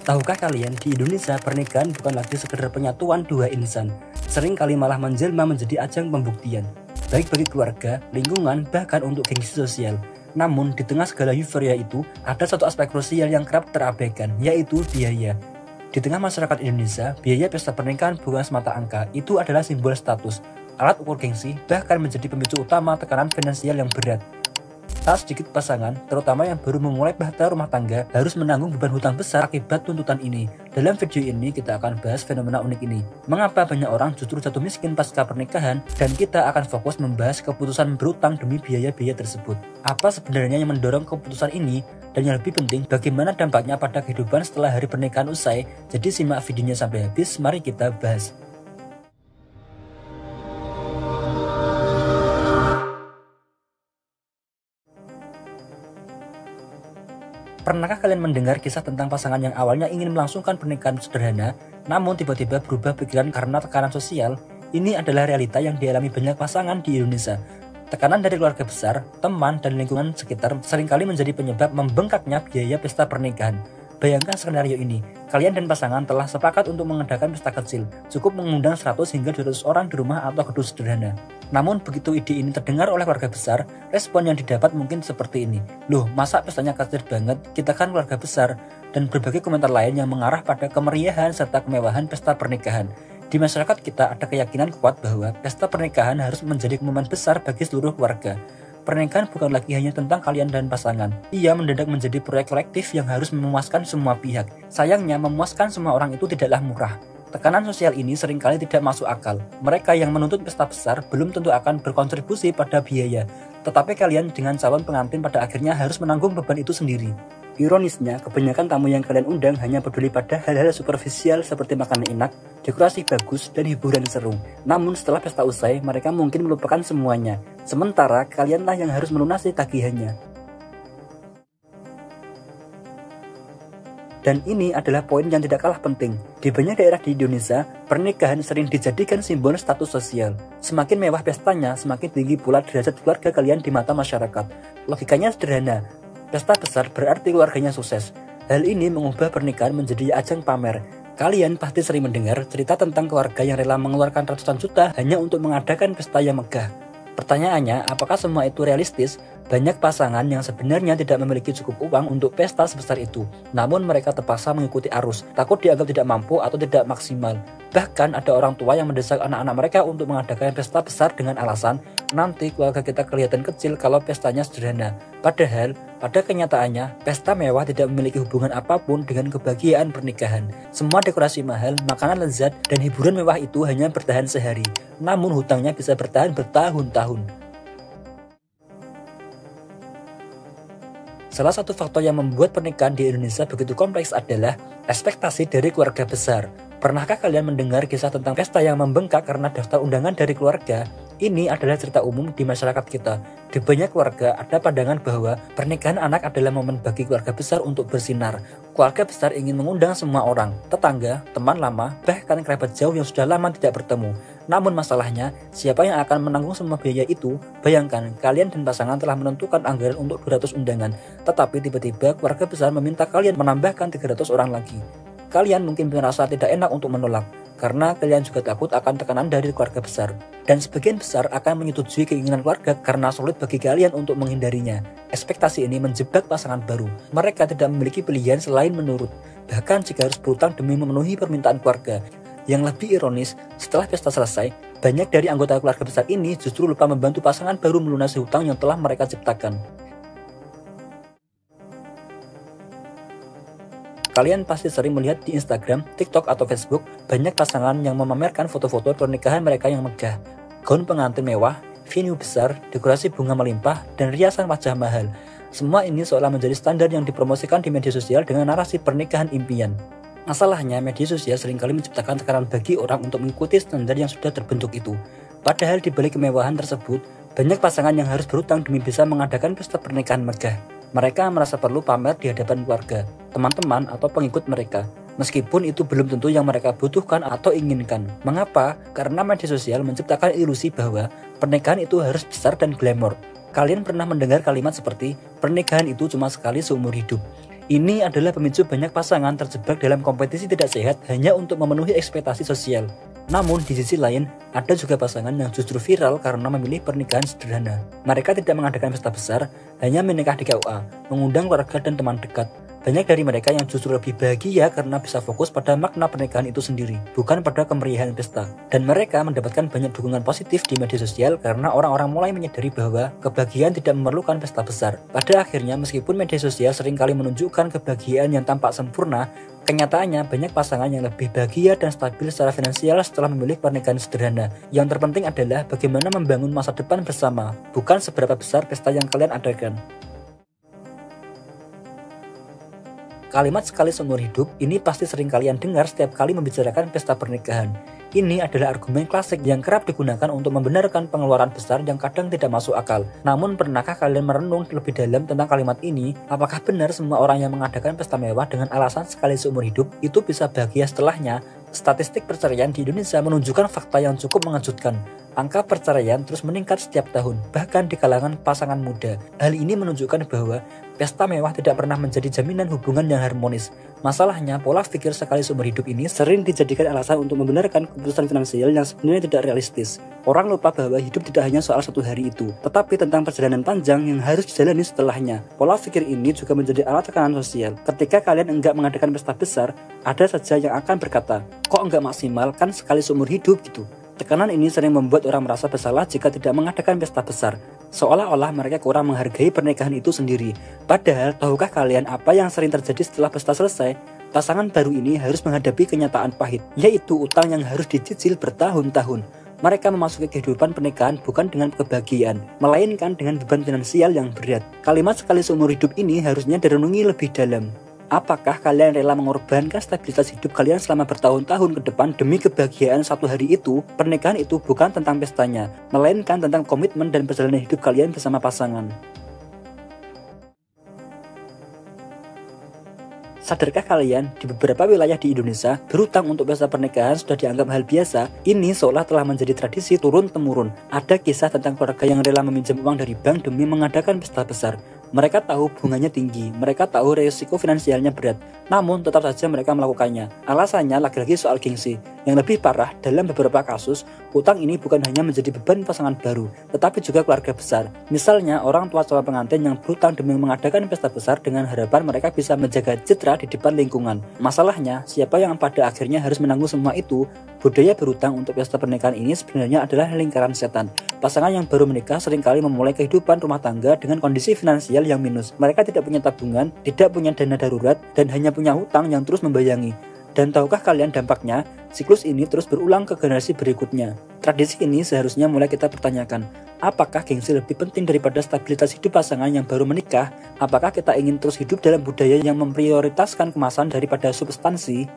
Tahukah kalian, di Indonesia pernikahan bukan lagi sekedar penyatuan dua insan, sering kali malah menjelma menjadi ajang pembuktian, baik bagi keluarga, lingkungan, bahkan untuk gengsi sosial. Namun, di tengah segala euforia itu, ada satu aspek krusial yang kerap terabaikan, yaitu biaya. Di tengah masyarakat Indonesia, biaya pesta pernikahan bukan semata angka, itu adalah simbol status, alat ukur gengsi, bahkan menjadi pemicu utama tekanan finansial yang berat. Tak sedikit pasangan, terutama yang baru memulai bahtera rumah tangga, harus menanggung beban hutang besar akibat tuntutan ini. Dalam video ini, kita akan bahas fenomena unik ini. Mengapa banyak orang justru jatuh miskin pasca pernikahan, dan kita akan fokus membahas keputusan berutang demi biaya-biaya tersebut. Apa sebenarnya yang mendorong keputusan ini, dan yang lebih penting, bagaimana dampaknya pada kehidupan setelah hari pernikahan usai. Jadi simak videonya sampai habis, mari kita bahas. Pernahkah kalian mendengar kisah tentang pasangan yang awalnya ingin melangsungkan pernikahan sederhana, namun tiba-tiba berubah pikiran karena tekanan sosial? Ini adalah realita yang dialami banyak pasangan di Indonesia. Tekanan dari keluarga besar, teman, dan lingkungan sekitar seringkali menjadi penyebab membengkaknya biaya pesta pernikahan. Bayangkan skenario ini, kalian dan pasangan telah sepakat untuk mengadakan pesta kecil, cukup mengundang 100 hingga 200 orang di rumah atau gedung sederhana. Namun begitu ide ini terdengar oleh keluarga besar, respon yang didapat mungkin seperti ini. Loh, masa pestanya kecil banget, kita kan keluarga besar, dan berbagai komentar lain yang mengarah pada kemeriahan serta kemewahan pesta pernikahan. Di masyarakat kita ada keyakinan kuat bahwa pesta pernikahan harus menjadi momen besar bagi seluruh keluarga. Pernikahan bukan lagi hanya tentang kalian dan pasangan. Ia mendadak menjadi proyek kolektif yang harus memuaskan semua pihak. Sayangnya, memuaskan semua orang itu tidaklah murah. Tekanan sosial ini seringkali tidak masuk akal. Mereka yang menuntut pesta besar belum tentu akan berkontribusi pada biaya. Tetapi kalian dengan calon pengantin pada akhirnya harus menanggung beban itu sendiri. Ironisnya, kebanyakan tamu yang kalian undang hanya peduli pada hal-hal superficial seperti makanan enak, dekorasi bagus, dan hiburan seru. Namun setelah pesta usai, mereka mungkin melupakan semuanya. Sementara kalianlah yang harus melunasi tagihannya. Dan ini adalah poin yang tidak kalah penting. Di banyak daerah di Indonesia, pernikahan sering dijadikan simbol status sosial. Semakin mewah pestanya, semakin tinggi pula derajat keluarga kalian di mata masyarakat. Logikanya sederhana. Pesta besar berarti keluarganya sukses. Hal ini mengubah pernikahan menjadi ajang pamer. Kalian pasti sering mendengar cerita tentang keluarga yang rela mengeluarkan ratusan juta hanya untuk mengadakan pesta yang megah. Pertanyaannya, apakah semua itu realistis? Banyak pasangan yang sebenarnya tidak memiliki cukup uang untuk pesta sebesar itu, namun mereka terpaksa mengikuti arus, takut dianggap tidak mampu atau tidak maksimal. Bahkan ada orang tua yang mendesak anak-anak mereka untuk mengadakan pesta besar dengan alasan, nanti keluarga kita kelihatan kecil kalau pestanya sederhana. Padahal, pada kenyataannya, pesta mewah tidak memiliki hubungan apapun dengan kebahagiaan pernikahan. Semua dekorasi mahal, makanan lezat, dan hiburan mewah itu hanya bertahan sehari, namun hutangnya bisa bertahan bertahun-tahun. Salah satu faktor yang membuat pernikahan di Indonesia begitu kompleks adalah ekspektasi dari keluarga besar. Pernahkah kalian mendengar kisah tentang pesta yang membengkak karena daftar undangan dari keluarga? Ini adalah cerita umum di masyarakat kita. Di banyak keluarga ada pandangan bahwa pernikahan anak adalah momen bagi keluarga besar untuk bersinar. Keluarga besar ingin mengundang semua orang, tetangga, teman lama, bahkan kerabat jauh yang sudah lama tidak bertemu. Namun masalahnya, siapa yang akan menanggung semua biaya itu? Bayangkan, kalian dan pasangan telah menentukan anggaran untuk 200 undangan, tetapi tiba-tiba keluarga besar meminta kalian menambahkan 300 orang lagi. Kalian mungkin merasa tidak enak untuk menolak, karena kalian juga takut akan tekanan dari keluarga besar. Dan sebagian besar akan menyetujui keinginan keluarga karena sulit bagi kalian untuk menghindarinya. Ekspektasi ini menjebak pasangan baru. Mereka tidak memiliki pilihan selain menurut, bahkan jika harus berutang demi memenuhi permintaan keluarga. Yang lebih ironis, setelah pesta selesai, banyak dari anggota keluarga besar ini justru lupa membantu pasangan baru melunasi hutang yang telah mereka ciptakan. Kalian pasti sering melihat di Instagram, TikTok, atau Facebook banyak pasangan yang memamerkan foto-foto pernikahan mereka yang megah. Gaun pengantin mewah, venue besar, dekorasi bunga melimpah, dan riasan wajah mahal. Semua ini seolah menjadi standar yang dipromosikan di media sosial dengan narasi pernikahan impian. Masalahnya, media sosial seringkali menciptakan tekanan bagi orang untuk mengikuti standar yang sudah terbentuk itu. Padahal di balik kemewahan tersebut, banyak pasangan yang harus berutang demi bisa mengadakan pesta pernikahan megah. Mereka merasa perlu pamer di hadapan keluarga, teman-teman, atau pengikut mereka. Meskipun itu belum tentu yang mereka butuhkan atau inginkan. Mengapa? Karena media sosial menciptakan ilusi bahwa pernikahan itu harus besar dan glamor. Kalian pernah mendengar kalimat seperti, pernikahan itu cuma sekali seumur hidup. Ini adalah pemicu banyak pasangan terjebak dalam kompetisi tidak sehat hanya untuk memenuhi ekspektasi sosial. Namun di sisi lain, ada juga pasangan yang justru viral karena memilih pernikahan sederhana. Mereka tidak mengadakan pesta besar, hanya menikah di KUA, mengundang keluarga dan teman dekat. Banyak dari mereka yang justru lebih bahagia karena bisa fokus pada makna pernikahan itu sendiri, bukan pada kemeriahan pesta. Dan mereka mendapatkan banyak dukungan positif di media sosial karena orang-orang mulai menyadari bahwa kebahagiaan tidak memerlukan pesta besar. Pada akhirnya, meskipun media sosial seringkali menunjukkan kebahagiaan yang tampak sempurna, kenyataannya banyak pasangan yang lebih bahagia dan stabil secara finansial setelah memilih pernikahan sederhana. Yang terpenting adalah bagaimana membangun masa depan bersama, bukan seberapa besar pesta yang kalian adakan. Kalimat sekali seumur hidup ini pasti sering kalian dengar setiap kali membicarakan pesta pernikahan. Ini adalah argumen klasik yang kerap digunakan untuk membenarkan pengeluaran besar yang kadang tidak masuk akal. Namun pernahkah kalian merenung lebih dalam tentang kalimat ini? Apakah benar semua orang yang mengadakan pesta mewah dengan alasan sekali seumur hidup itu bisa bahagia setelahnya? Statistik perceraian di Indonesia menunjukkan fakta yang cukup mengejutkan. Angka perceraian terus meningkat setiap tahun, bahkan di kalangan pasangan muda. Hal ini menunjukkan bahwa pesta mewah tidak pernah menjadi jaminan hubungan yang harmonis. Masalahnya, pola pikir sekali seumur hidup ini sering dijadikan alasan untuk membenarkan keputusan finansial yang sebenarnya tidak realistis. Orang lupa bahwa hidup tidak hanya soal satu hari itu, tetapi tentang perjalanan panjang yang harus dijalani setelahnya. Pola pikir ini juga menjadi alat tekanan sosial. Ketika kalian enggak mengadakan pesta besar, ada saja yang akan berkata, kok enggak maksimal, kan sekali seumur hidup gitu. Tekanan ini sering membuat orang merasa bersalah jika tidak mengadakan pesta besar, seolah-olah mereka kurang menghargai pernikahan itu sendiri. Padahal, tahukah kalian apa yang sering terjadi setelah pesta selesai? Pasangan baru ini harus menghadapi kenyataan pahit, yaitu utang yang harus dicicil bertahun-tahun. Mereka memasuki kehidupan pernikahan bukan dengan kebahagiaan, melainkan dengan beban finansial yang berat. Kalimat sekali seumur hidup ini harusnya direnungi lebih dalam. Apakah kalian rela mengorbankan stabilitas hidup kalian selama bertahun-tahun ke depan demi kebahagiaan satu hari itu? Pernikahan itu bukan tentang pestanya, melainkan tentang komitmen dan perjalanan hidup kalian bersama pasangan. Sadarkah kalian, di beberapa wilayah di Indonesia, berutang untuk pesta pernikahan sudah dianggap hal biasa? Ini seolah telah menjadi tradisi turun-temurun. Ada kisah tentang keluarga yang rela meminjam uang dari bank demi mengadakan pesta besar. Mereka tahu bunganya tinggi, mereka tahu resiko finansialnya berat, namun tetap saja mereka melakukannya. Alasannya lagi-lagi soal gengsi. Yang lebih parah, dalam beberapa kasus, utang ini bukan hanya menjadi beban pasangan baru, tetapi juga keluarga besar. Misalnya, orang tua calon pengantin yang berutang demi mengadakan pesta besar dengan harapan mereka bisa menjaga citra di depan lingkungan. Masalahnya, siapa yang pada akhirnya harus menanggung semua itu? Budaya berutang untuk pesta pernikahan ini sebenarnya adalah lingkaran setan. Pasangan yang baru menikah seringkali memulai kehidupan rumah tangga dengan kondisi finansial yang minus. Mereka tidak punya tabungan, tidak punya dana darurat, dan hanya punya hutang yang terus membayangi. Dan tahukah kalian dampaknya? Siklus ini terus berulang ke generasi berikutnya. Tradisi ini seharusnya mulai kita pertanyakan. Apakah gengsi lebih penting daripada stabilitas hidup pasangan yang baru menikah? Apakah kita ingin terus hidup dalam budaya yang memprioritaskan kemasan daripada substansi?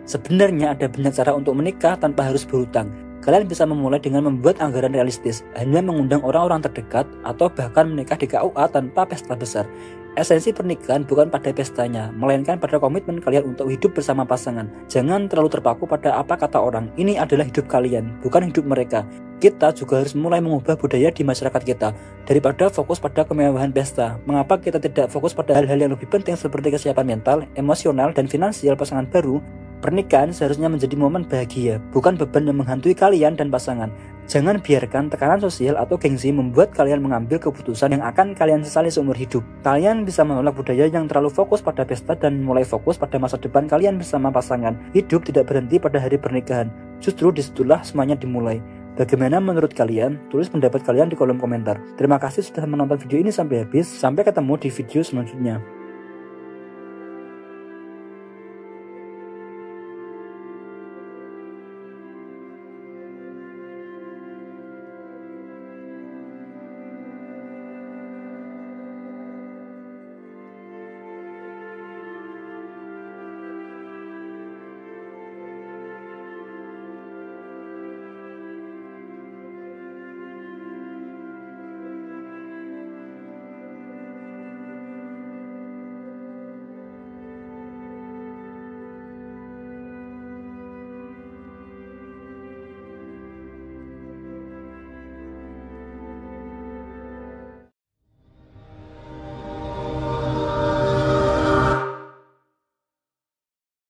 Sebenarnya ada banyak cara untuk menikah tanpa harus berhutang. Kalian bisa memulai dengan membuat anggaran realistis, hanya mengundang orang-orang terdekat, atau bahkan menikah di KUA tanpa pesta besar. Esensi pernikahan bukan pada pestanya, melainkan pada komitmen kalian untuk hidup bersama pasangan. Jangan terlalu terpaku pada apa kata orang. Ini adalah hidup kalian, bukan hidup mereka. Kita juga harus mulai mengubah budaya di masyarakat kita. Daripada fokus pada kemewahan pesta, mengapa kita tidak fokus pada hal-hal yang lebih penting seperti kesiapan mental, emosional, dan finansial pasangan baru? Pernikahan seharusnya menjadi momen bahagia, bukan beban yang menghantui kalian dan pasangan. Jangan biarkan tekanan sosial atau gengsi membuat kalian mengambil keputusan yang akan kalian sesali seumur hidup. Kalian bisa menolak budaya yang terlalu fokus pada pesta dan mulai fokus pada masa depan kalian bersama pasangan. Hidup tidak berhenti pada hari pernikahan, justru disitulah semuanya dimulai. Bagaimana menurut kalian? Tulis pendapat kalian di kolom komentar. Terima kasih sudah menonton video ini sampai habis. Sampai ketemu di video selanjutnya.